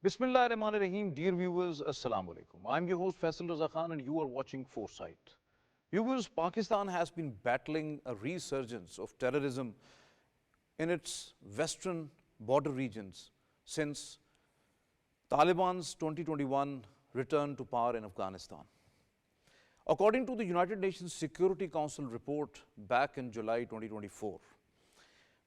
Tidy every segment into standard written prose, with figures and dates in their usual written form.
Bismillahirrahmanirrahim. Dear viewers, Assalamu alaikum. I'm your host Faisal Raza and you are watching Foresight. Viewers, Pakistan has been battling a resurgence of terrorism in its western border regions since Taliban's 2021 return to power in Afghanistan. According to the United Nations Security Council report back in July 2024,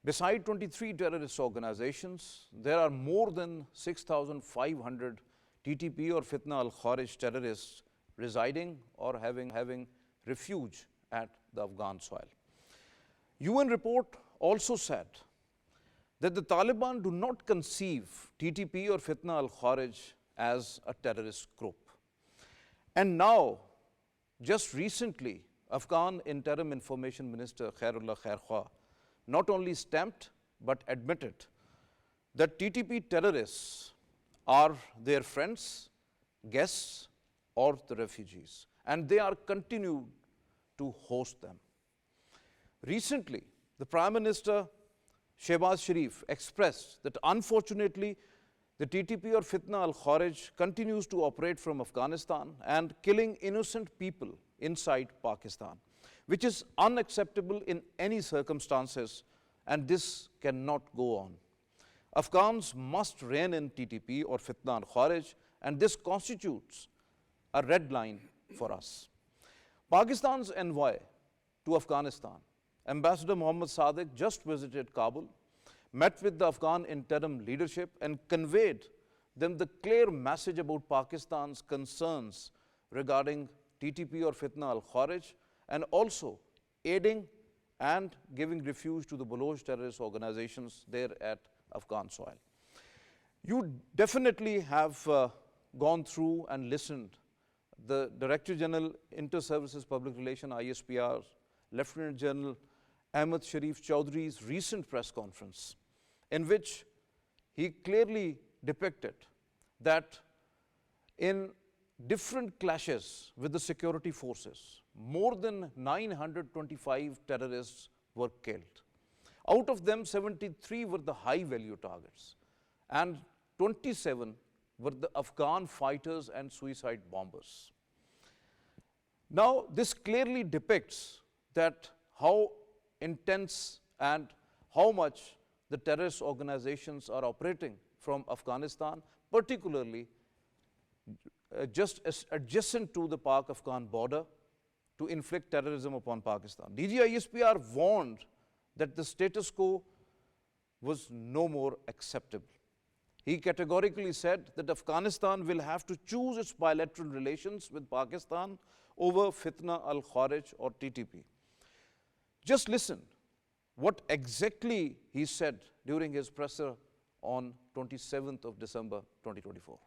beside 23 terrorist organizations, there are more than 6,500 TTP or Fitna al-Kharij terrorists residing or having refuge at the Afghan soil. UN report also said that the Taliban do not conceive TTP or Fitna al-Kharij as a terrorist group. And now, just recently, Afghan Interim Information Minister Khairullah Khairkhwah not only stamped but admitted that TTP terrorists are their friends, guests, or the refugees, and they are continued to host them. Recently, the Prime Minister Shehbaz Sharif expressed that unfortunately the TTP or Fitna al-Kharij continues to operate from Afghanistan and killing innocent people inside Pakistan, which is unacceptable in any circumstances, and this cannot go on. Afghans must rein in TTP or Fitna al-Kharij, and this constitutes a red line for us. Pakistan's envoy to Afghanistan, Ambassador Mohammad Sadiq, just visited Kabul, met with the Afghan interim leadership and conveyed them the clear message about Pakistan's concerns regarding TTP or Fitna al-Kharij, and also aiding and giving refuge to the Baloch terrorist organizations there at Afghan soil. You definitely have gone through and listened the Director General Inter-Services Public Relations ISPR, Lieutenant General Ahmad Sharif Chowdhury's recent press conference, in which he clearly depicted that in different clashes with the security forces, more than 925 terrorists were killed. Out of them, 73 were the high-value targets, and 27 were the Afghan fighters and suicide bombers. Now, this clearly depicts that how intense and how much the terrorist organizations are operating from Afghanistan, particularly just adjacent to the Pak-Afghan border, to inflict terrorism upon Pakistan. DGISPR warned that the status quo was no more acceptable. He categorically said that Afghanistan will have to choose its bilateral relations with Pakistan over Fitna al-Kharij or TTP. Just listen what exactly he said during his presser on 27th of December 2024.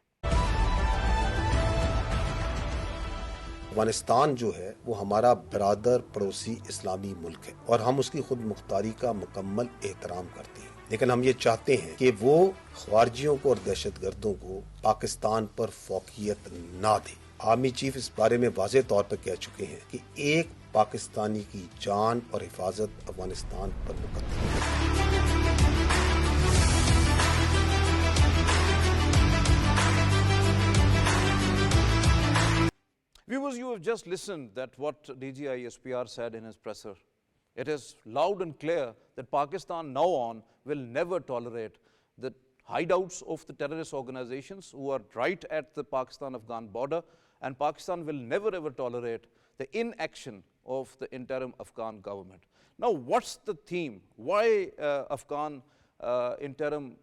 Afghanistan जो है वो हमारा बरादर पड़ोसी इस्लामी मुल्क है और हम उसकी खुद मुख्तारी का मुकम्मल एहतराम करते हैं, लेकिन हम ये चाहते हैं कि वो ख्वारजियों को और दहशतगर्दों को पाकिस्तान पर फौकियत ना दे। आर्मी चीफ इस बारे में वाज़ेह तौर पर कह चुके हैं कि एक पाकिस्तानी की जान और हिफाजत अफगानिस्तान पर मुकद्दम है। Viewers, you have just listened that what DGISPR said in his presser. It is loud and clear that Pakistan now on will never tolerate the hideouts of the terrorist organizations who are right at the Pakistan-Afghan border, and Pakistan will never ever tolerate the inaction of the interim Afghan government. Now, what's the theme? Why Afghan interim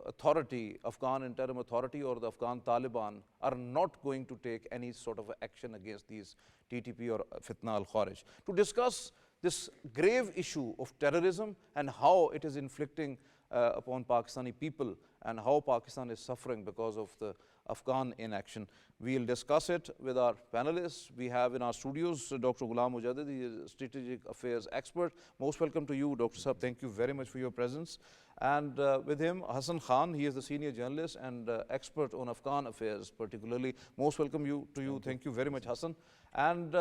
authority, Afghan interim authority or the Afghan Taliban are not going to take any sort of action against these TTP or Fitna al-Kharij? To discuss this grave issue of terrorism and how it is inflicting upon Pakistani people and how Pakistan is suffering because of the Afghan inaction, we'll discuss it with our panelists. We have in our studios Dr. Ghulam Mujaddid, he is a strategic affairs expert. Most welcome to you, Dr. Saab. Thank you very much for your presence. And with him, Hassan Khan, he is the senior journalist and expert on Afghan affairs particularly. Most welcome to you. Thank you very much, Hassan. And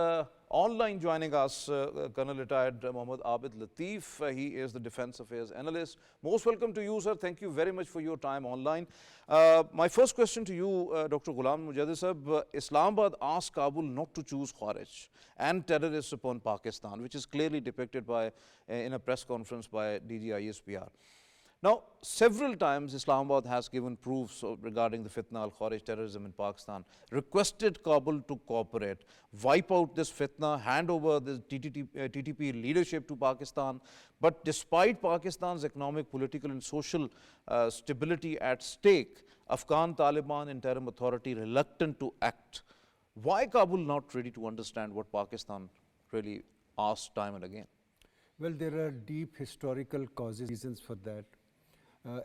online joining us, Colonel retired Mohammad Abid Latif. He is the Defense Affairs Analyst. Most welcome to you, sir. Thank you very much for your time online. My first question to you, Dr. Ghulam Mujaddid sahab, Islamabad asked Kabul not to choose Kharij and terrorists upon Pakistan, which is clearly depicted by, in a press conference by DG ISPR. Now, several times Islamabad has given proofs regarding the fitna al-Kharij terrorism in Pakistan, requested Kabul to cooperate, wipe out this fitna, hand over the TTP leadership to Pakistan. But despite Pakistan's economic, political and social stability at stake, Afghan Taliban interim authority reluctant to act. Why Kabul not ready to understand what Pakistan really asks time and again? Well, there are deep historical causes, reasons for that.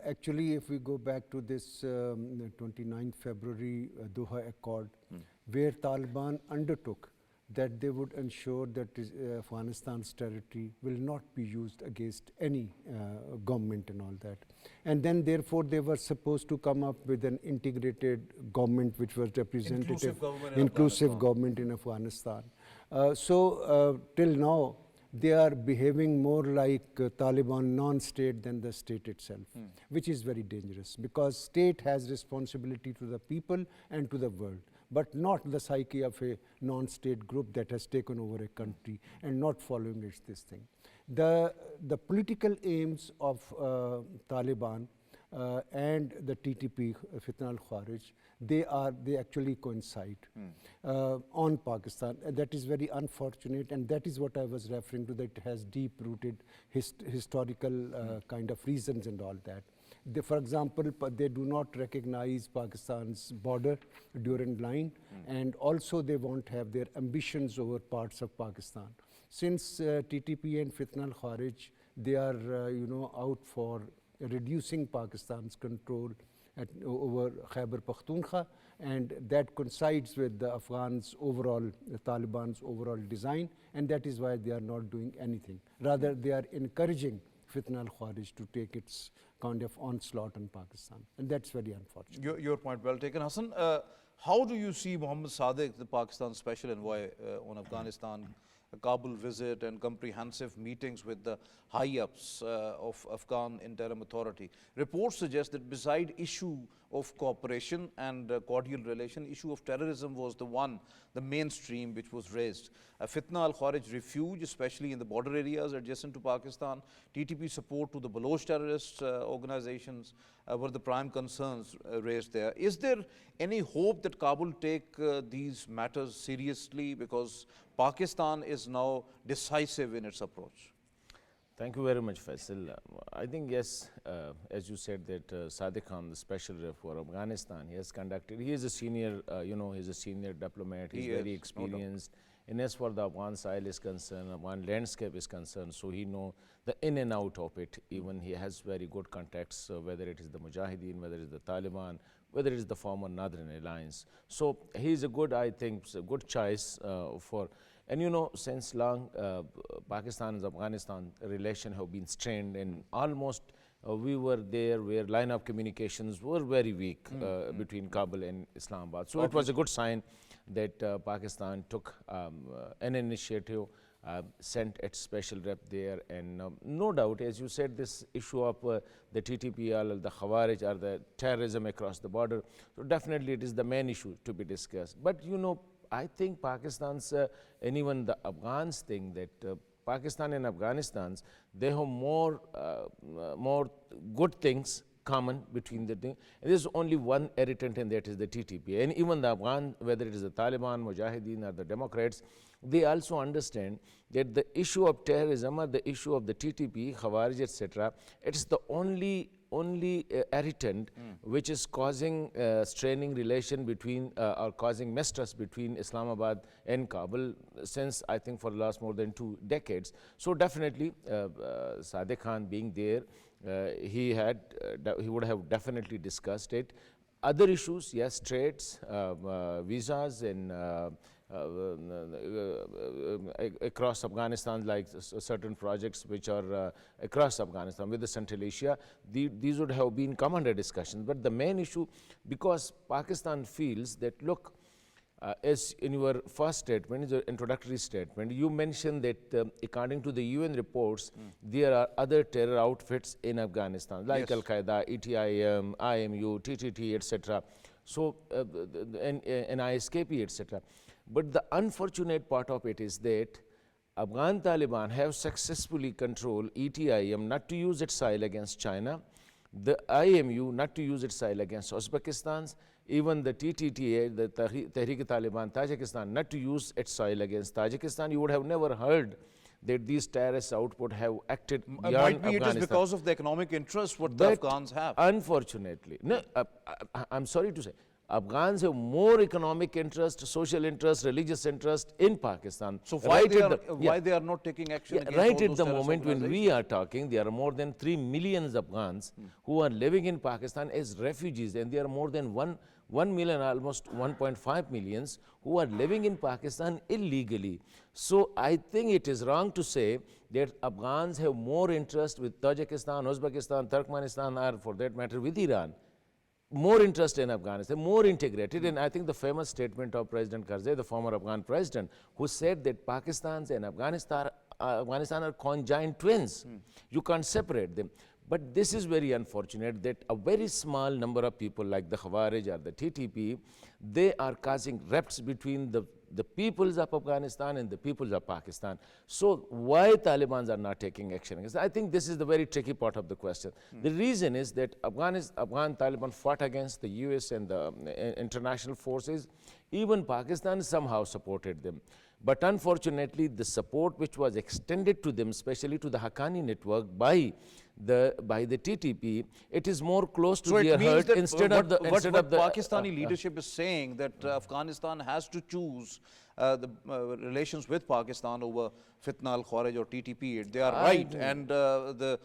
Actually, if we go back to this 29 February Doha Accord, where Taliban undertook that they would ensure that Afghanistan's territory will not be used against any government and all that. And then therefore they were supposed to come up with an integrated government which was representative, inclusive government in Afghanistan. Till now, they are behaving more like Taliban non-state than the state itself, which is very dangerous because state has responsibility to the people and to the world, but not the psyche of a non-state group that has taken over a country and not following this thing. The political aims of Taliban and the TTP, Fitna al-Kharij, they actually coincide on Pakistan. And that is very unfortunate, and that is what I was referring to, that it has deep-rooted historical kind of reasons and all that. For example, they do not recognize Pakistan's border, Durand line, and also they won't have their ambitions over parts of Pakistan. Since TTP and Fitna al-Kharij, they are out for reducing Pakistan's control over Khyber Pakhtunkhwa, and that coincides with the Afghans' overall, the Taliban's overall design, and that is why they are not doing anything. Rather, they are encouraging Fitna al-Kharij to take its kind of onslaught on Pakistan, and that's very unfortunate. Your point well taken, Hassan. How do you see Mohammad Sadiq, the Pakistan special envoy on Afghanistan, a Kabul visit and comprehensive meetings with the high-ups of Afghan interim authority? Reports suggest that beside issue of cooperation and cordial relation, issue of terrorism was the mainstream which was raised. Fitna al-Kharij refuge, especially in the border areas adjacent to Pakistan, TTP support to the Baloch terrorist organizations were the prime concerns raised there. Is there any hope that Kabul take these matters seriously, because Pakistan is now decisive in its approach? Thank you very much, Faisal. I think, yes, as you said, that Sadiq Khan, the special rep for Afghanistan, he has conducted, he is a senior, he's a senior diplomat, he's very experienced. And as far the Afghan soil is concerned, Afghan landscape is concerned, so he knows the in and out of it. Even he has very good contacts, whether it is the Mujaddid, whether it is the Taliban, whether it is the former Northern Alliance. So he is a good, I think, a good choice for. And since long, Pakistan and Afghanistan relation have been strained, and almost we were there where line of communications were very weak between Kabul and Islamabad. So it was a good sign that Pakistan took an initiative, sent its special rep there, and no doubt, as you said, this issue of the TTP or the Khawarij or the terrorism across the border, so definitely it is the main issue to be discussed. But I think Pakistan's and even the Afghans think that Pakistan and Afghanistan, they have more good things common between the two. There is only one irritant, and that is the TTP. And even the Afghan, whether it is the Taliban, Mujahideen or the Democrats, they also understand that the issue of terrorism or the issue of the TTP, Khawarij, etc., it's the only irritant which is causing straining relation between or causing mistrust between Islamabad and Kabul since, I think, for the last more than 2 decades. So definitely Sadiq Khan being there, he would have definitely discussed it. Other issues, yes, trades, visas, and across Afghanistan, like certain projects which are across Afghanistan with the Central Asia, these would have been come under discussion. But the main issue, because Pakistan feels that, look, As in your first statement, in your introductory statement, you mentioned that according to the UN reports, there are other terror outfits in Afghanistan, like Yes. Al-Qaeda, ETIM, IMU, TTT, etc. So, and ISKP, etc. But the unfortunate part of it is that Afghan Taliban have successfully controlled ETIM not to use its soil against China, the IMU not to use its soil against Uzbekistan, even the TTTA, the Tehrik-e-Taliban Tajikistan, not to use its soil against Tajikistan. You would have never heard that these terrorist output have acted beyond Might be Afghanistan. it is because of the economic interest what the But Afghans have. unfortunately, no, I'm sorry to say, Afghans have more economic interest, social interest, religious interest in Pakistan. So why Right they at are the- why they are not taking action yeah, against right all at those the terrorist moment when organizations? we are talking, there are more than 3 million Afghans who are living in Pakistan as refugees, and there are more than 1 million, almost 1.5 millions, who are living in Pakistan illegally. So I think it is wrong to say that Afghans have more interest with Tajikistan, Uzbekistan, Turkmenistan, or for that matter with Iran. More interest in Afghanistan, more integrated. And I think the famous statement of President Karzai, the former Afghan president, who said that Pakistan and Afghanistan are conjoined twins. You can't separate them. But this is very unfortunate that a very small number of people like the Khawarij or the TTP, they are causing rifts between the peoples of Afghanistan and the peoples of Pakistan. So why Taliban are not taking action against? I think this is the very tricky part of the question. The reason is that Afghan Taliban fought against the US and the international forces. Even Pakistan somehow supported them. But unfortunately, the support which was extended to them, especially to the Haqqani network by the TTP, it is more close to So their it means heart that instead what, of the what Pakistani uh, leadership is saying that Afghanistan has to choose the relations with Pakistan over Fitna al-Khawarij or TTP. They are right, and the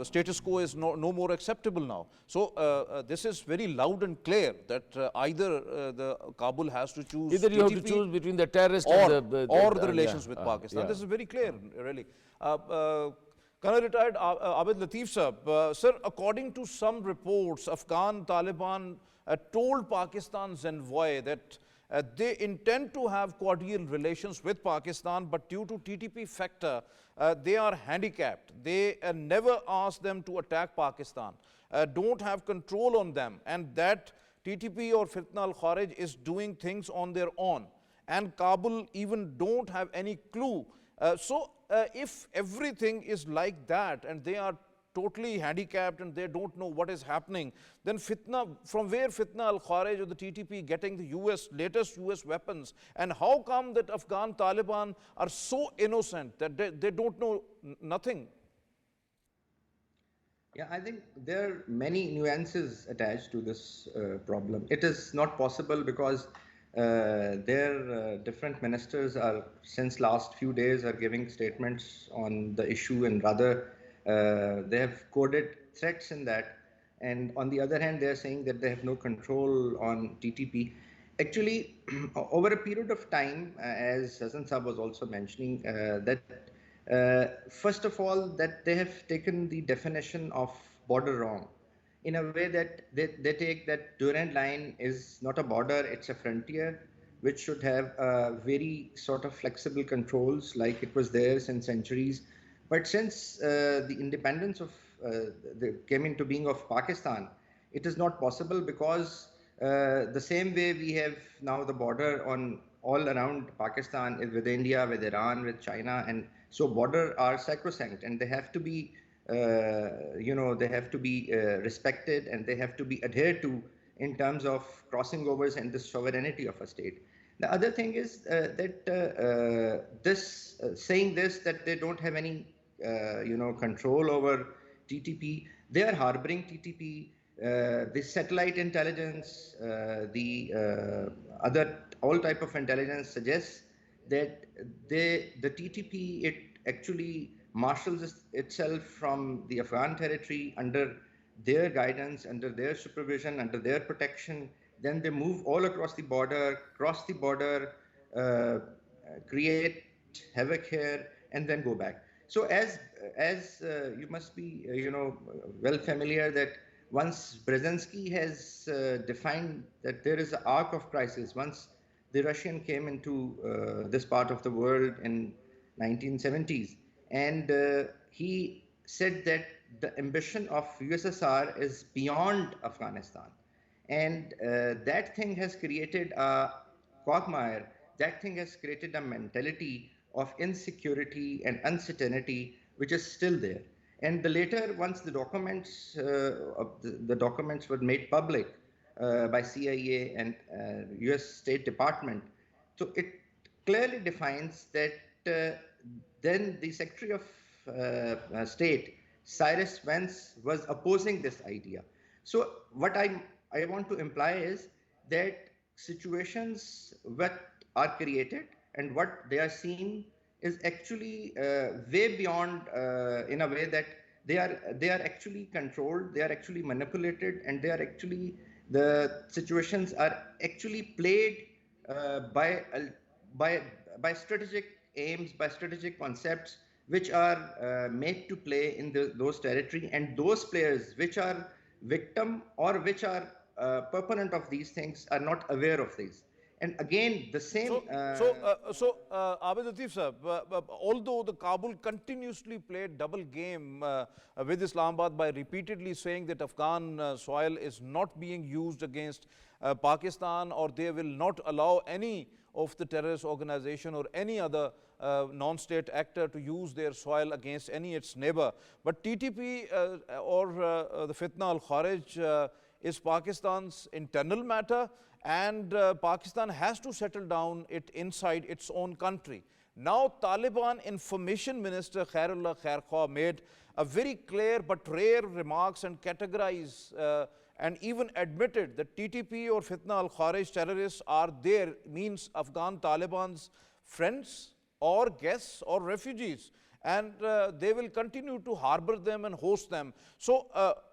status quo is no more acceptable now. So this is very loud and clear that either the Kabul has to choose either you have to TTP choose between the terrorists or, and the relations with Pakistan. yeah. This is very clear, really. Colonel Retired Abid Latif sir, sir, according to some reports, Afghan Taliban told Pakistan's envoy that they intend to have cordial relations with Pakistan, but due to TTP factor, they are handicapped. They never ask them to attack Pakistan, don't have control on them, and that TTP or Fitna al-Khawarij is doing things on their own, and Kabul even don't have any clue. So if everything is like that and they are totally handicapped and they don't know what is happening, then from where Fitna al-Khawarij or the TTP getting the latest US weapons, and how come that Afghan Taliban are so innocent that they don't know nothing? Yeah, I think there are many nuances attached to this problem. It is not possible because their different ministers are, since last few days, are giving statements on the issue, and rather they have coded threats in that. And on the other hand, they are saying that they have no control on TTP. Actually, over a period of time, as Hassan Saab was also mentioning, that first of all, that they have taken the definition of border wrong, in a way that they take that Durand line is not a border, it's a frontier, which should have very sort of flexible controls like it was there since centuries. But since the independence of came into being of Pakistan, it is not possible, because the same way we have now the border on all around Pakistan with India, with Iran, with China, and so border are sacrosanct, and they have to be they have to be respected, and they have to be adhered to in terms of crossing overs and the sovereignty of a state. The other thing is that saying this, that they don't have any control over TTP, they are harboring TTP. The satellite intelligence, the other all type of intelligence suggests that the TTP, it actually marshals itself from the Afghan territory under their guidance, under their supervision, under their protection. Then they move all across the border, cross the border, create havoc here, and then go back. So as you must be well familiar that once Brzezinski has defined that there is an arc of crisis, once the Russian came into this part of the world in 1970s, and he said that the ambition of USSR is beyond Afghanistan, and that thing has created a quagmire. That thing has created a mentality of insecurity and uncertainty, which is still there. And the later, once the documents the documents were made public by CIA and U.S. State Department, so it clearly defines that then the Secretary of State Cyrus Vance was opposing this idea. So what I want to imply is that situations what are created and what they are seen is actually way beyond in a way that they are actually controlled, they are actually manipulated, and they are actually the situations are actually played by by strategic aims, by strategic concepts which are made to play in those territory, and those players which are victim or which are proponent of these things are not aware of these. And again, the same. Abid Latif sir, although the Kabul continuously played double game with Islamabad by repeatedly saying that Afghan soil is not being used against Pakistan, or they will not allow any of the terrorist organization or any other non-state actor to use their soil against any its neighbor. But TTP or the Fitna al-Kharij is Pakistan's internal matter, and Pakistan has to settle down it inside its own country. Now, Taliban Information Minister Khairullah Khairkhwah made a very clear but rare remarks and categorized and even admitted that TTP or Fitna al-Kharij terrorists are there, means Afghan Taliban's friends or guests or refugees, and they will continue to harbor them and host them. So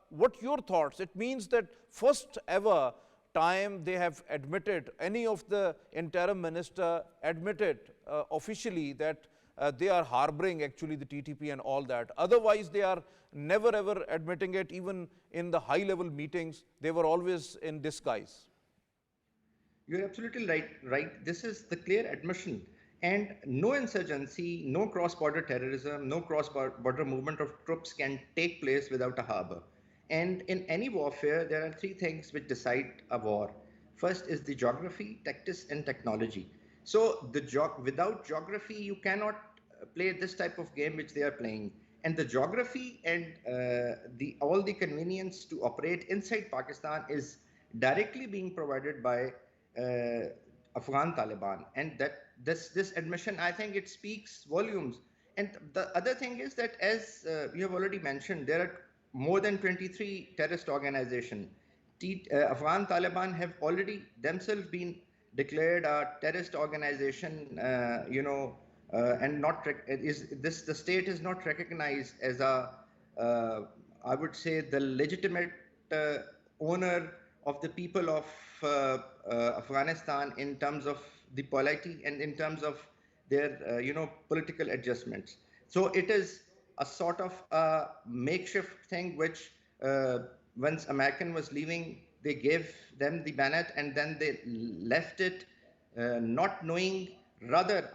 what your thoughts? It means that first ever time they have admitted, any of the interim minister admitted officially that they are harboring actually the TTP and all that. Otherwise, they are never ever admitting it. Even in the high level meetings, they were always in disguise. You're absolutely right. This is the clear admission. And no insurgency, no cross-border terrorism, no cross-border movement of troops can take place without a harbor. And in any warfare, there are three things which decide a war. First is the geography, tactics, and technology. So without geography, you cannot play this type of game which they are playing. And the geography and all the convenience to operate inside Pakistan is directly being provided by Afghan Taliban. And that this admission, I think it speaks volumes. And the other thing is that, as you have already mentioned, there are more than 23 terrorist organizations. Afghan Taliban have already themselves been declared a terrorist organization, and the state is not recognized as I would say, the legitimate owner of the people of Afghanistan in terms of the polity and in terms of their political adjustments. So it is a sort of a makeshift thing which once American was leaving, they gave them the bayonet and then they left it not knowing, rather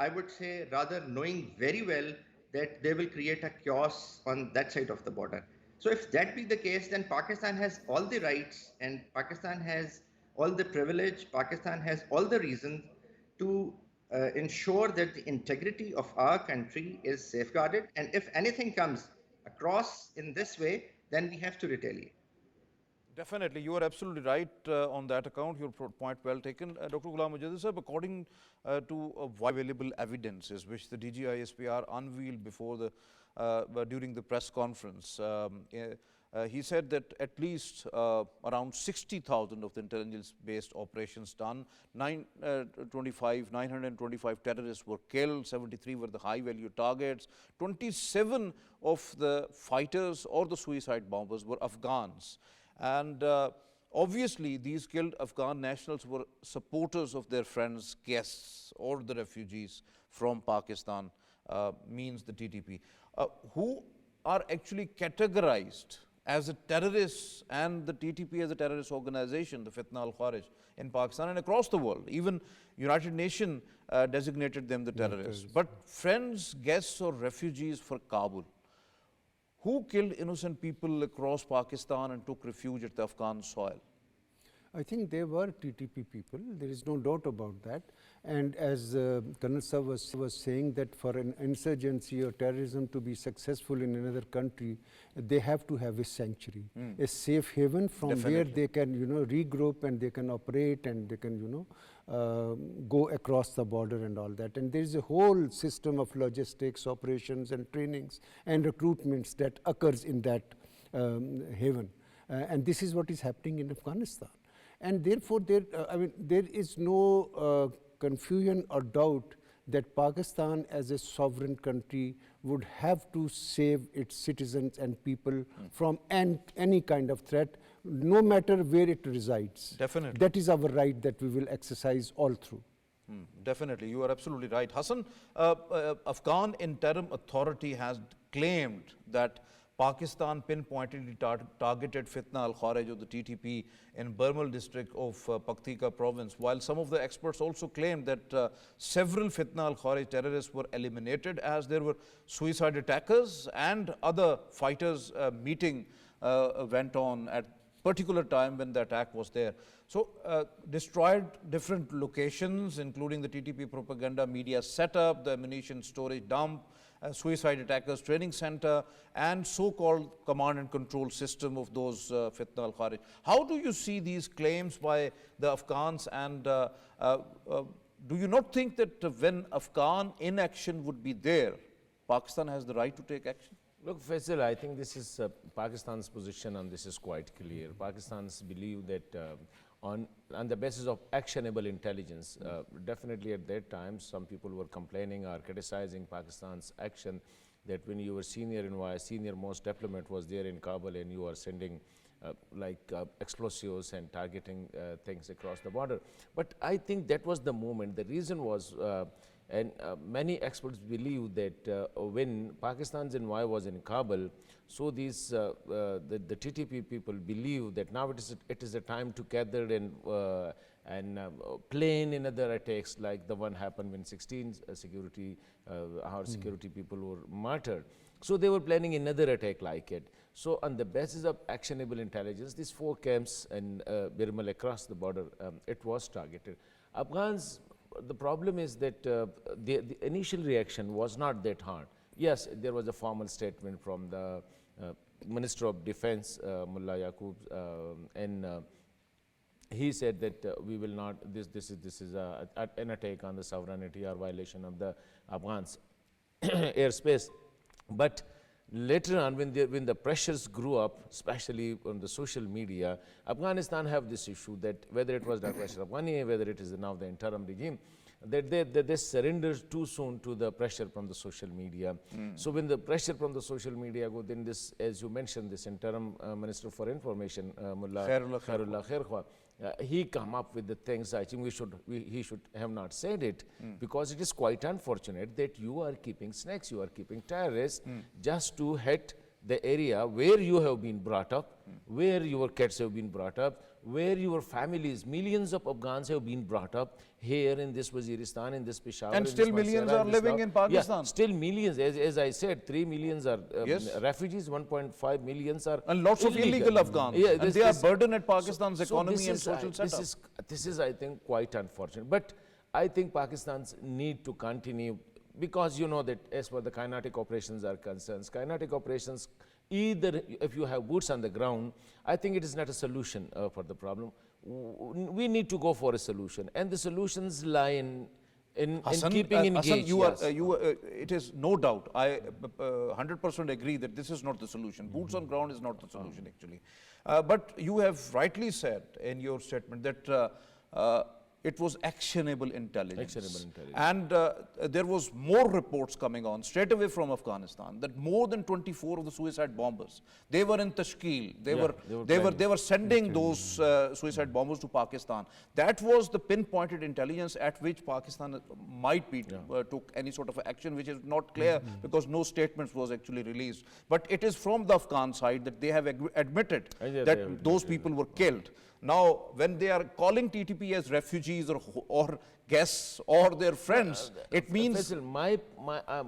knowing very well that they will create a chaos on that side of the border. So if that be the case, then Pakistan has all the rights and Pakistan has all the privilege, Pakistan has all the reasons to ensure that the integrity of our country is safeguarded. And if anything comes across in this way, then we have to retaliate. Definitely, you are absolutely right on that account. Your point well taken. Dr. Ghulam Mujaddid sir, according to available evidences which the DGISPR unveiled before during the press conference, he said that at least around 60,000 of the intelligence-based operations done, 925 terrorists were killed, 73 were the high-value targets, 27 of the fighters or the suicide bombers were Afghans. And obviously, these killed Afghan nationals were supporters of their friends, guests, or the refugees from Pakistan, means the TTP, who are actually categorized as a terrorist and the TTP as a terrorist organization, the Fitna al-Kharij in Pakistan and across the world. Even United Nations designated them the terrorists. But friends, guests or refugees for Kabul, who killed innocent people across Pakistan and took refuge at the Afghan soil? I think they were TTP people. There is no doubt about that. And as Colonel Sir was saying, that for an insurgency or terrorism to be successful in another country, they have to have a sanctuary, a safe haven from where they can, regroup and they can operate and they can, go across the border and all that. And there is a whole system of logistics, operations and trainings and recruitments that occurs in that haven. And this is what is happening in Afghanistan. And therefore, there is no confusion or doubt that Pakistan as a sovereign country would have to save its citizens and people from any kind of threat, no matter where it resides. Definitely. That is our right that we will exercise all through. Definitely, you are absolutely right. Hassan, Afghan interim authority has claimed that Pakistan pinpointedly targeted Fitna al-Kharij of the TTP in Burmal district of Paktika province, while some of the experts also claimed that several Fitna al-Kharij terrorists were eliminated as there were suicide attackers and other fighters meeting went on at particular time when the attack was there. So destroyed different locations, including the TTP propaganda media setup, the ammunition storage dump, suicide attackers training center, and so-called command and control system of those Fitna al-Kharij. How do you see these claims by the Afghans, and do you not think that when Afghan inaction would be there, Pakistan has the right to take action? Look, Faisal, I think this is Pakistan's position and this is quite clear. Pakistan's believe that on the basis of actionable intelligence, definitely at that time some people were complaining or criticizing Pakistan's action that when your senior most deployment was there in Kabul and you are sending explosives and targeting things across the border. But I think that was the moment. The reason was and many experts believe that when Pakistan's envoy was in Kabul, so these the TTP people believe that now it is a time to gather and plan in other attacks like the one happened when 16 our security people were martyred. So they were planning another attack like it. So on the basis of actionable intelligence, these 4 camps in Birmal across the border, it was targeted. Afghans, the problem is that the initial reaction was not that hard. Yes, there was a formal statement from the Minister of Defense, Mullah Yaqub, and he said that we will not, this is an attack on the sovereignty or violation of the Afghans airspace. But later on, when the pressures grew up, especially on the social media, Afghanistan have this issue that whether it was Dr. Ashraf Ghani, whether it is now the interim regime, that they surrendered too soon to the pressure from the social media. So when the pressure from the social media go, then this, as you mentioned, this interim Minister for Information, Mullah Khairullah Khairkhwa, he come up with the things. I think he should have not said it, because it is quite unfortunate that you are keeping snakes, you are keeping terrorists just to hit the area where you have been brought up, where your kids have been brought up, where your families, millions of Afghans have been brought up here in this Waziristan, in this Peshawar. And still millions are living in Pakistan. Yeah, still millions. As I said, 3 million are refugees, 1.5 million are and lots of illegal Afghans. Yeah, and they are burden at Pakistan's economy and social setup. This is, I think, quite unfortunate. But I think Pakistan's need to continue, because you know that as far the kinetic operations are concerned, kinetic operations, either if you have boots on the ground, I think it is not a solution for the problem. We need to go for a solution, and the solutions lie in Hassan, keeping engaged. Hassan, it is no doubt, I 100% agree that this is not the solution. Boots on ground is not the solution actually. But you have rightly said in your statement that it was actionable intelligence. Actionable intelligence. And there was more reports coming on straight away from Afghanistan that more than 24 of the suicide bombers, they were in Tashkil. They were sending those suicide bombers to Pakistan. That was the pinpointed intelligence at which Pakistan might be took any sort of action, which is not clear because no statements was actually released. But it is from the Afghan side that they have admitted that those people were killed. Now, when they are calling TTP as refugees or guests or their friends, it means... Faisal,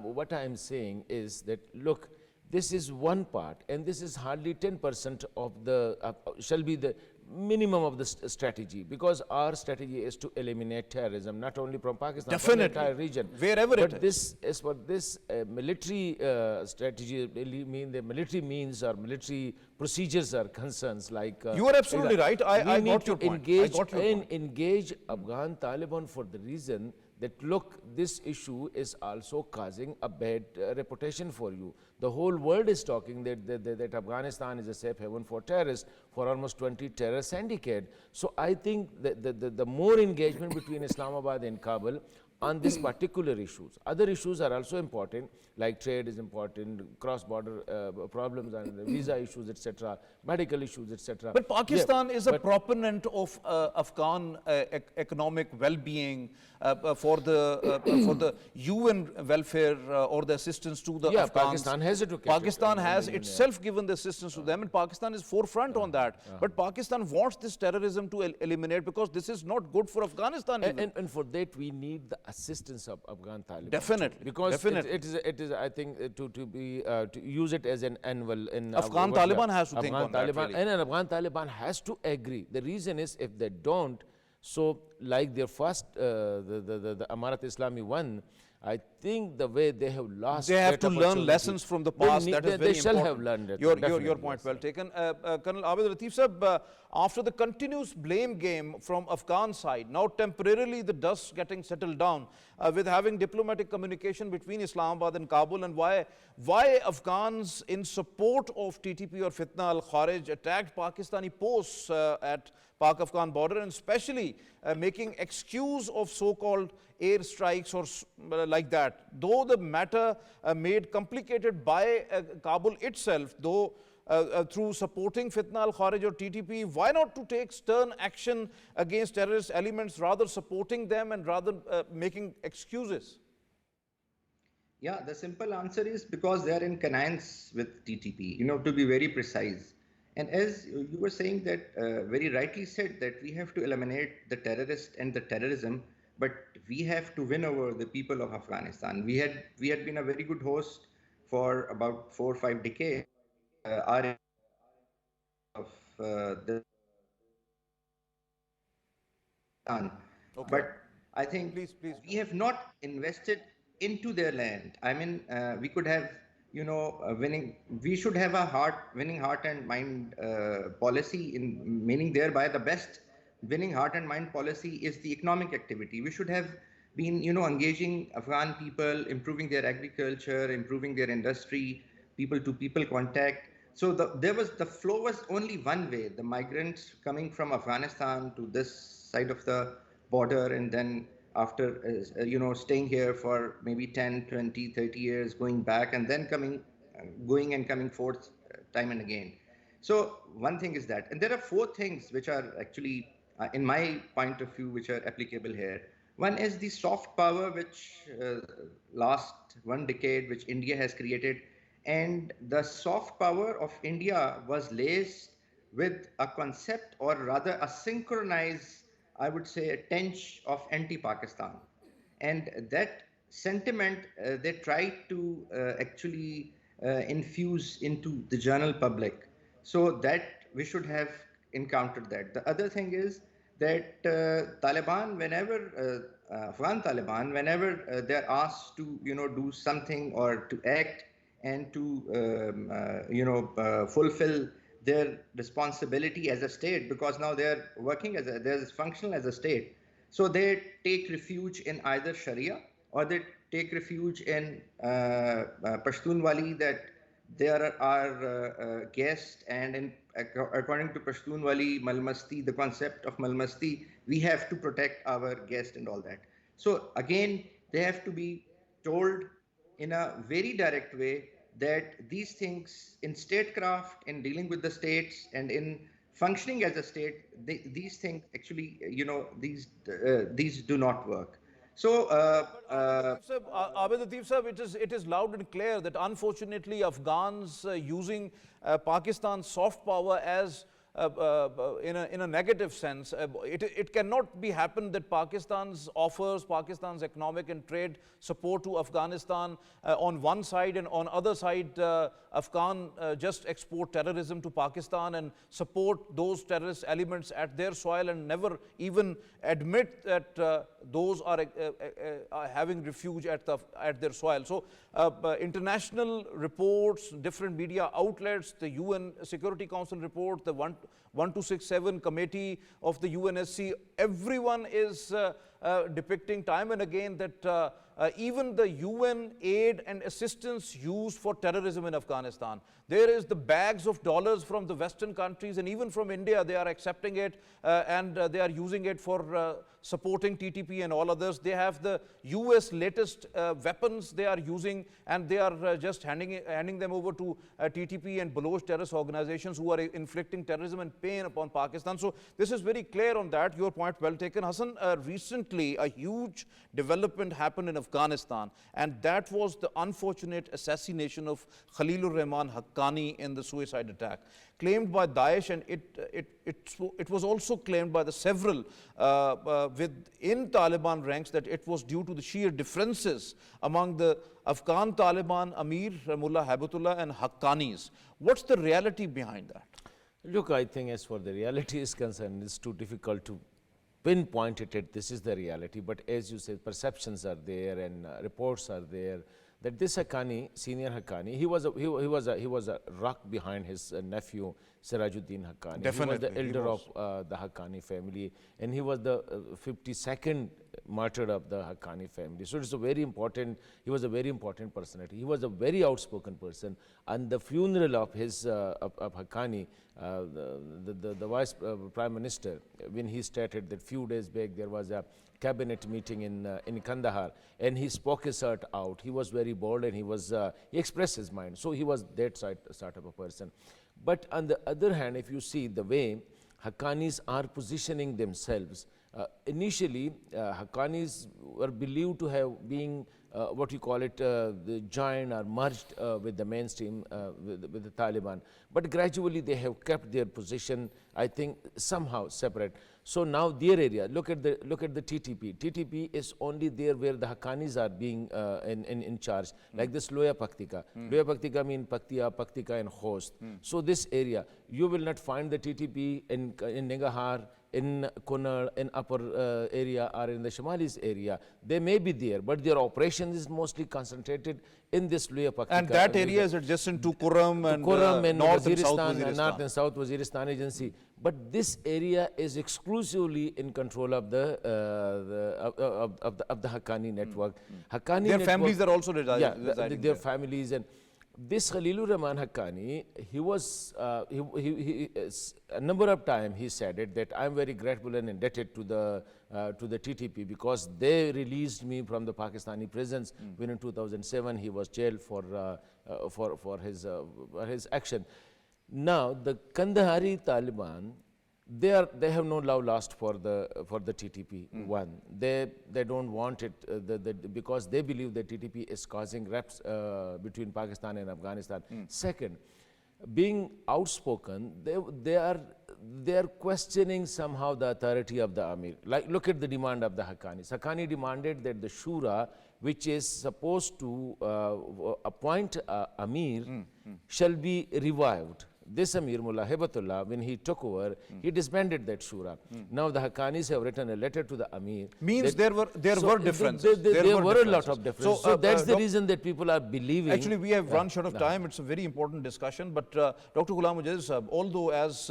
what I am saying is that, look, this is one part, and this is hardly 10% of the, shall be the minimum of the strategy, because our strategy is to eliminate terrorism, not only from Pakistan, but the entire region. Wherever but it this is for this military strategy, really mean the military means or military procedures are concerns like... you are absolutely right. I got your point. Engage Afghan Taliban for the reason that, look, this issue is also causing a bad reputation for you. The whole world is talking that Afghanistan is a safe haven for terrorists for almost 20 terror syndicate. So I think that the more engagement between Islamabad and Kabul on these particular issues. Other issues are also important, like trade is important, cross-border problems and visa issues, etc., medical issues, etc. But Pakistan is a proponent of Afghan economic well-being for the UN welfare or the assistance to the Afghans. Pakistan has Pakistan has itself given the assistance to them, and Pakistan is forefront on that. But Pakistan wants this terrorism to eliminate because this is not good for Afghanistan. And for that we need the assistance of Afghan Taliban. Definitely. Because it is I think to use it as an annual in Afghan Taliban has to think on that. Really. And an Afghan Taliban has to agree. The reason is if they don't, so like their first the Amarat Islami one, I think the way they have lost, they have to learn lessons from the past. That is very important. They shall have learned it. Your point well taken. Colonel Abid Latif Sahab, after the continuous blame game from Afghan side, now temporarily the dust getting settled down with having diplomatic communication between Islamabad and Kabul, and why Afghans in support of TTP or Fitna al-Kharij attacked Pakistani posts at Pak-Afghan border, and especially making excuse of so-called air strikes or like that. Though the matter made complicated by Kabul itself, though through supporting Fitna al-Kharij or TTP, why not to take stern action against terrorist elements, rather supporting them and rather making excuses? Yeah, the simple answer is because they are in connivance with TTP, to be very precise. And as you were saying that, very rightly said, that we have to eliminate the terrorist and the terrorism, but we have to win over the people of Afghanistan. We had been a very good host for about 4 or 5 decades. But I think we have not invested into their land. I mean, we could have, we should have a winning heart and mind policy, meaning thereby the best winning heart and mind policy is the economic activity. We should have been, engaging Afghan people, improving their agriculture, improving their industry, people-to-people contact. So the flow was only one way, the migrants coming from Afghanistan to this side of the border, and then after, staying here for maybe 10, 20, 30 years, going back, and then going and coming forth time and again. So one thing is that. And there are 4 things which are actually, in my point of view, which are applicable here. One is the soft power, which last 1 decade, which India has created. And the soft power of India was laced with a concept, or rather a synchronized, I would say, a tinge of anti-Pakistan. And that sentiment, they tried to actually infuse into the general public. So that we should have encountered that. The other thing is that Taliban, Afghan Taliban, whenever they're asked to, do something or to act and to, fulfill their responsibility as a state, because now they're working they're functional as a state. So they take refuge in either Sharia, or they take refuge in Pashtunwali, that they are our guests, and in according to Pashtunwali, Malmasti, the concept of Malmasti, we have to protect our guest and all that. So again, they have to be told in a very direct way that these things in statecraft, in dealing with the states, and in functioning as a state, these things actually, these do not work. So, Abid Latif sir, it is loud and clear that unfortunately Afghans using Pakistan's soft power as in a negative sense. It cannot be happen that Pakistan's offers Pakistan's economic and trade support to Afghanistan on one side, and on other side Afghan just export terrorism to Pakistan and support those terrorist elements at their soil and never even admit that those are having refuge at their soil. So international reports, different media outlets, the UN Security Council report, the 1267 committee of the UNSC, everyone is depicting time and again that even the UN aid and assistance used for terrorism in Afghanistan, there is the bags of dollars from the Western countries and even from India, they are accepting it and they are using it for supporting TTP and all others. They have the US latest weapons they are using, and they are just handing them over to TTP and Baloch terrorist organizations who are inflicting terrorism and pain upon Pakistan. So this is very clear on that. Your point well taken. Hassan, recently a huge development happened in Afghanistan, and that was the unfortunate assassination of Khalilur Rahman Haqqani in the suicide attack, claimed by Daesh, and it was also claimed by the several within Taliban ranks that it was due to the sheer differences among the Afghan Taliban Amir Mullah Habatullah and Haqqanis. What's the reality behind that? Look, I think as far the reality is concerned, it's too difficult to pinpoint it at this is the reality. But as you said, perceptions are there and reports are there that this Haqqani, senior Haqqani, he was a rock behind his nephew Sirajuddin Haqqani. Definitely, he was the elder of the Haqqani family, and he was the 52nd martyr of the Haqqani family. So it's a very important. He was a very important personality. He was a very outspoken person. And the funeral of his of Haqqani, the vice prime minister, when he stated that few days back there was a cabinet meeting in Kandahar, and he spoke his heart out. He was very bold, and he expressed his mind. So he was that sort of a person. But on the other hand, if you see the way Haqqanis are positioning themselves, initially Haqqanis were believed to have been what you call it, the joined or merged with the mainstream, with the Taliban. But gradually they have kept their position, I think, somehow separate. So now their area, look at the TTP. TTP is only there where the Haqqanis are being in charge, like this Loya Paktika. Loya Paktika means Paktika and Khost. So this area, you will not find the TTP in Ningahar, in Kunar, in upper area, or in the Shamalis area. They may be there, but their operation is mostly concentrated in this Loya Paktika. And that area is adjacent to Kuram and North and South Waziristan. North and South Waziristan agency. But this area is exclusively in control of the Haqqani network. Haqqani their network, families are also residing their there. families. And this Khalilur Rahman Haqqani, he was a number of times he said it that I'm very grateful and indebted to the TTP because they released me from the Pakistani prisons when in 2007 he was jailed for his action. Now the Kandahari Taliban, they have no love lost for the TTP. One, they don't want it because they believe that TTP is causing rifts between Pakistan and Afghanistan. Second, being outspoken, they are questioning somehow the authority of the Amir. Like, look at the demand of the Haqqanis. Haqqani demanded that the Shura, which is supposed to appoint Amir, shall be revived. This Amir Mullah Hibatullah, when he took over, he disbanded that Shura. Now the Haqqanis have written a letter to the Amir. Means there were differences. There were a lot of differences. So that's the reason that people are believing. Actually, we have run short of time. It's a very important discussion. But Dr. Ghulam, although as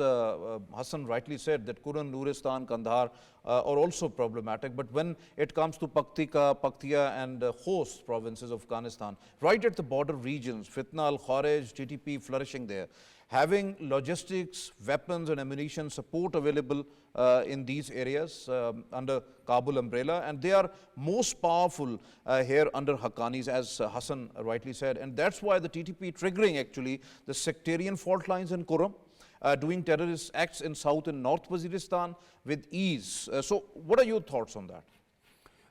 Hassan rightly said that Kuran, Nuristan, Kandahar are also problematic. But when it comes to Paktia and host provinces of Afghanistan, right at the border regions, Fitna, Al-Kharij, TTP flourishing there, having logistics, weapons and ammunition support available in these areas under Kabul umbrella, and they are most powerful here under Haqqanis, as Hassan rightly said, and that's why the TTP triggering actually the sectarian fault lines in Quram, doing terrorist acts in South and North Waziristan with ease. So what are your thoughts on that?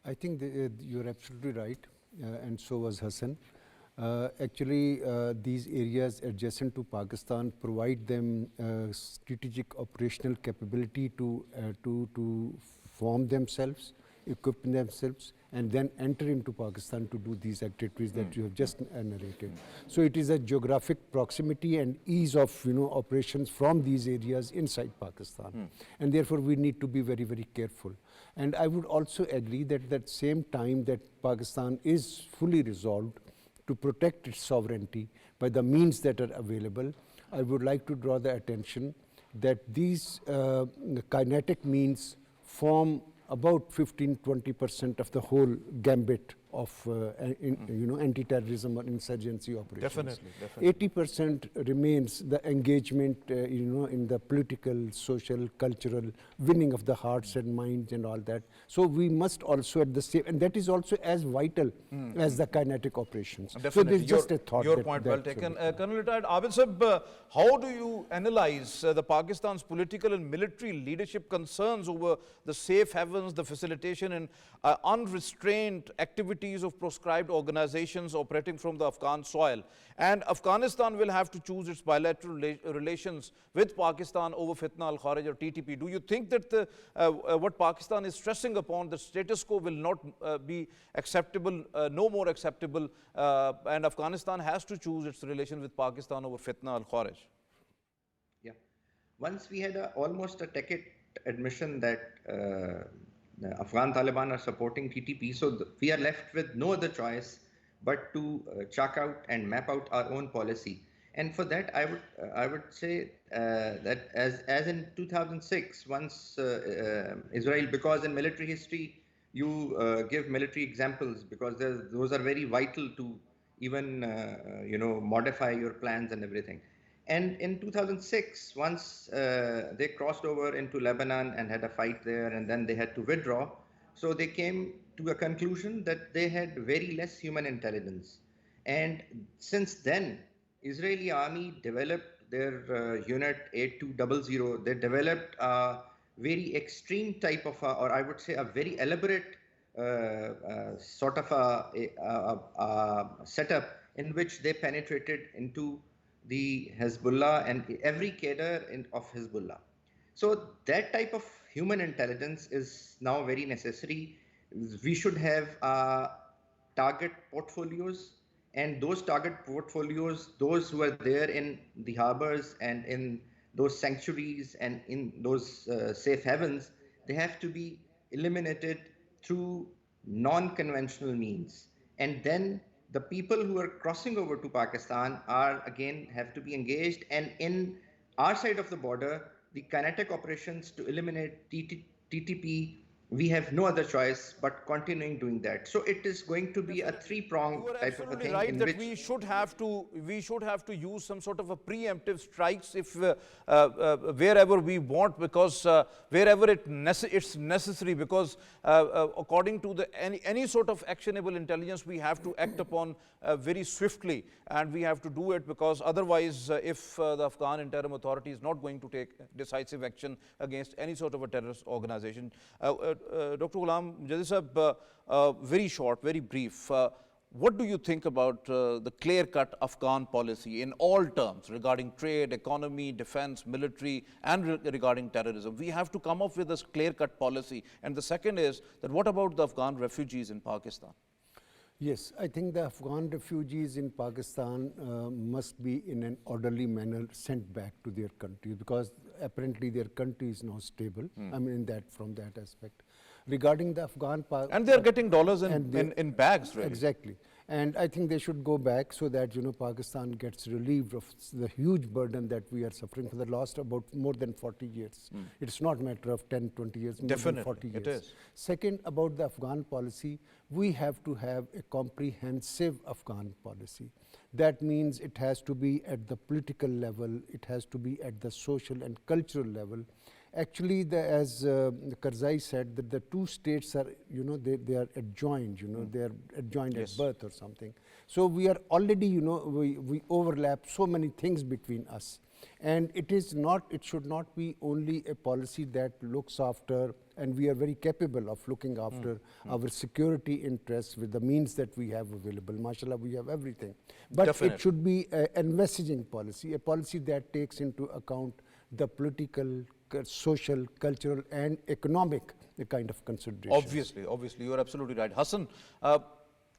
I think you're absolutely right, and so was Hassan. Actually, these areas adjacent to Pakistan provide them strategic operational capability to form themselves, equip themselves, and then enter into Pakistan to do these activities that you have just narrated. So it is a geographic proximity and ease of operations from these areas inside Pakistan, and therefore we need to be very, very careful. And I would also agree that at the same time that Pakistan is fully resolved to protect its sovereignty by the means that are available, I would like to draw the attention that these kinetic means form about 15-20% of the whole gambit of anti-terrorism or insurgency operations. Definitely. 80% remains the engagement, in the political, social, cultural, winning of the hearts and minds and all that. So we must also at the same, and that is also as vital as the kinetic operations. Definitely. So there's just a thought. Your point well taken. Colonel Retired Abid Sahib, how do you analyze the Pakistan's political and military leadership concerns over the safe havens, the facilitation and unrestrained activities of proscribed organizations operating from the Afghan soil? And Afghanistan will have to choose its bilateral relations with Pakistan over Fitna, Al-Kharij or TTP. Do you think that what Pakistan is stressing upon, the status quo will not be acceptable, no more acceptable, and Afghanistan has to choose its relation with Pakistan over Fitna, Al-Kharij? Yeah. Once we had almost a decade admission that the Afghan Taliban are supporting TTP, so we are left with no other choice but to chalk out and map out our own policy. And for that, I would say that as in 2006, once Israel, because in military history you give military examples because those are very vital to even modify your plans and everything. And in 2006, once they crossed over into Lebanon and had a fight there, and then they had to withdraw. So they came to a conclusion that they had very less human intelligence. And since then, Israeli army developed their unit 8200. They developed a very extreme type of, or I would say a very elaborate sort of a setup in which they penetrated into the Hezbollah and every cadre of Hezbollah. So that type of human intelligence is now very necessary. We should have target portfolios, and those target portfolios, those who are there in the harbors and in those sanctuaries and in those safe havens, they have to be eliminated through non-conventional means. And then the people who are crossing over to Pakistan are again have to be engaged, and in our side of the border, the kinetic operations to eliminate TTP, we have no other choice but continuing doing that. So it is going to be a three-pronged type of a thing. Right, that we should have to use some sort of a preemptive strikes if wherever we want, because wherever it's necessary, because according to any sort of actionable intelligence, we have to act upon very swiftly, and we have to do it, because otherwise if the Afghan interim authority is not going to take decisive action against any sort of a terrorist organization. Dr. Ghulam, Mujaddid Sahib, very short, very brief. What do you think about the clear-cut Afghan policy in all terms regarding trade, economy, defense, military, and regarding terrorism? We have to come up with this clear-cut policy. And the second is that what about the Afghan refugees in Pakistan? Yes, I think the Afghan refugees in Pakistan must be in an orderly manner sent back to their country, because apparently their country is now stable. I mean, from that aspect. Regarding the Afghan... And they're getting dollars in bags, really. Exactly. And I think they should go back so that, Pakistan gets relieved of the huge burden that we are suffering for the last about more than 40 years. It's not a matter of 10, 20 years, more Definitely, than 40 years. it is. Second, about the Afghan policy, we have to have a comprehensive Afghan policy. That means it has to be at the political level, it has to be at the social and cultural level. Actually, as Karzai said, that the two states are, they are adjoined, they are adjoined at birth or something. So we are already, we overlap so many things between us. And it should not be only a policy that looks after, and we are very capable of looking after our security interests with the means that we have available. MashaAllah, we have everything. But Definitely. it should be a messaging policy, a policy that takes into account the political, social, cultural, and economic kind of considerations. Obviously, you are absolutely right. Hassan,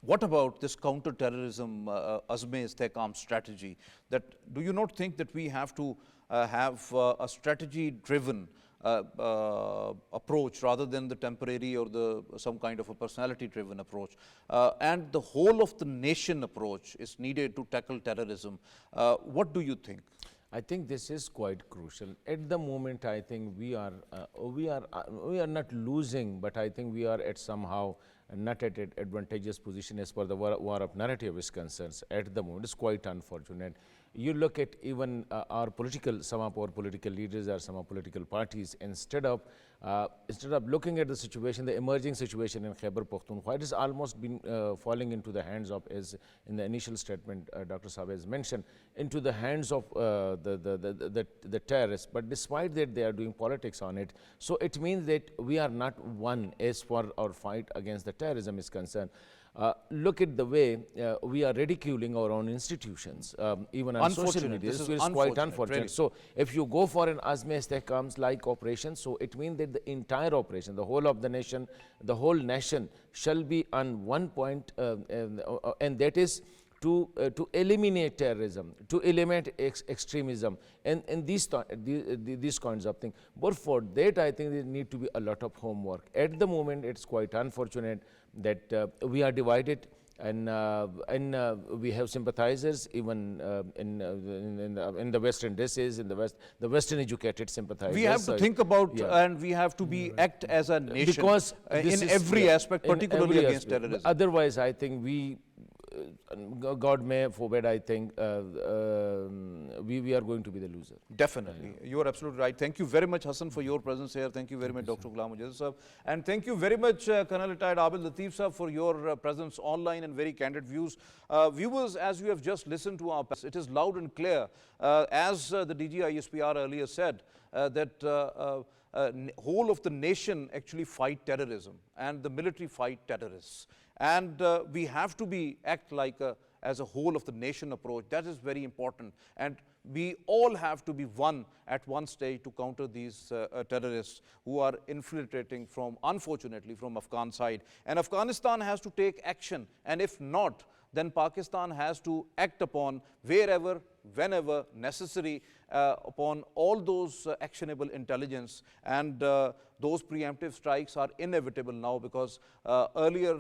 what about this counter-terrorism Azme-Istehkam strategy? Do you not think that we have to have a strategy-driven approach rather than the temporary or some kind of a personality-driven approach? And the whole of the nation approach is needed to tackle terrorism. What do you think? I think this is quite crucial. At the moment, I think we are not losing, but I think we are at somehow not at an advantageous position as far as the war of narrative is concerned. At the moment, it's quite unfortunate. You look at even some of our political leaders or some of political parties, instead of looking at the situation, the emerging situation in Khyber Pakhtunkhwa, it has almost been falling into the hands of, as in the initial statement Dr. Saab has mentioned, into the hands of the terrorists. But despite that, they are doing politics on it. So it means that we are not one as far our fight against the terrorism is concerned. Look at the way we are ridiculing our own institutions, even on social media. This is quite unfortunate. Really. So if you go for an Azme-Istehkam's like operation, so it means that the entire operation, the whole of the nation, the whole nation shall be on one point, and that is to eliminate terrorism, to eliminate extremism, and these kinds of things. But for that, I think there need to be a lot of homework. At the moment, it's quite unfortunate that we are divided, and we have sympathizers even in the Western dishes, in the West, the Western educated sympathizers. We have to think about and we have to act as a nation because in every aspect, particularly against terrorism. Otherwise, I think God may forbid, I think we are going to be the loser. Definitely. You are absolutely right. Thank you very much, Hassan, for your presence here. Thank you very much, Dr. Ghulam Mujaddid sir. And thank you very much, Colonel Retired Abid Latif sir, for your presence online and very candid views. Viewers, as you have just listened to our panel, it is loud and clear, as the DG ISPR earlier said, that whole of the nation actually fight terrorism and the military fight terrorists. And we have to act like as a whole of the nation approach. That is very important. And we all have to be one at one stage to counter these terrorists who are infiltrating unfortunately, from Afghan side. And Afghanistan has to take action. And if not, then Pakistan has to act upon wherever, whenever necessary, upon all those actionable intelligence. And those preemptive strikes are inevitable now, because earlier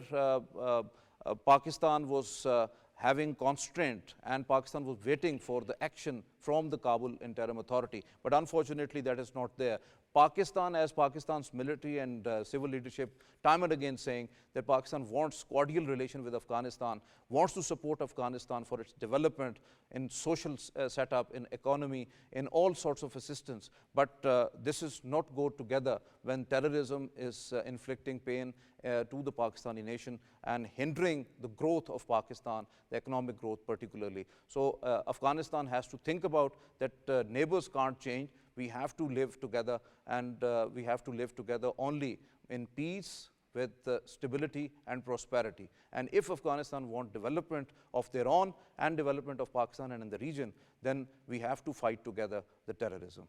Pakistan was having constraint, and Pakistan was waiting for the action from the Kabul Interim Authority. But unfortunately, that is not there. Pakistan, as Pakistan's military and civil leadership, time and again saying that Pakistan wants cordial relation with Afghanistan, wants to support Afghanistan for its development in social setup, in economy, in all sorts of assistance. But this is not go together when terrorism is inflicting pain to the Pakistani nation and hindering the growth of Pakistan, the economic growth particularly. So Afghanistan has to think about that neighbors can't change. We have to live together, and we have to live together only in peace, with stability and prosperity. And if Afghanistan wants development of their own and development of Pakistan and in the region, then we have to fight together the terrorism.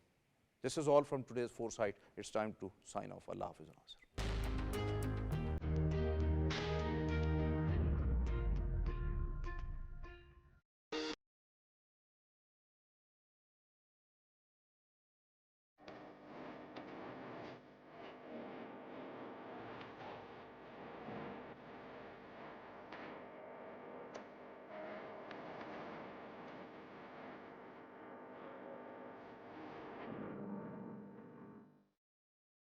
This is all from today's Foresight. It's time to sign off. Allah Hafiz.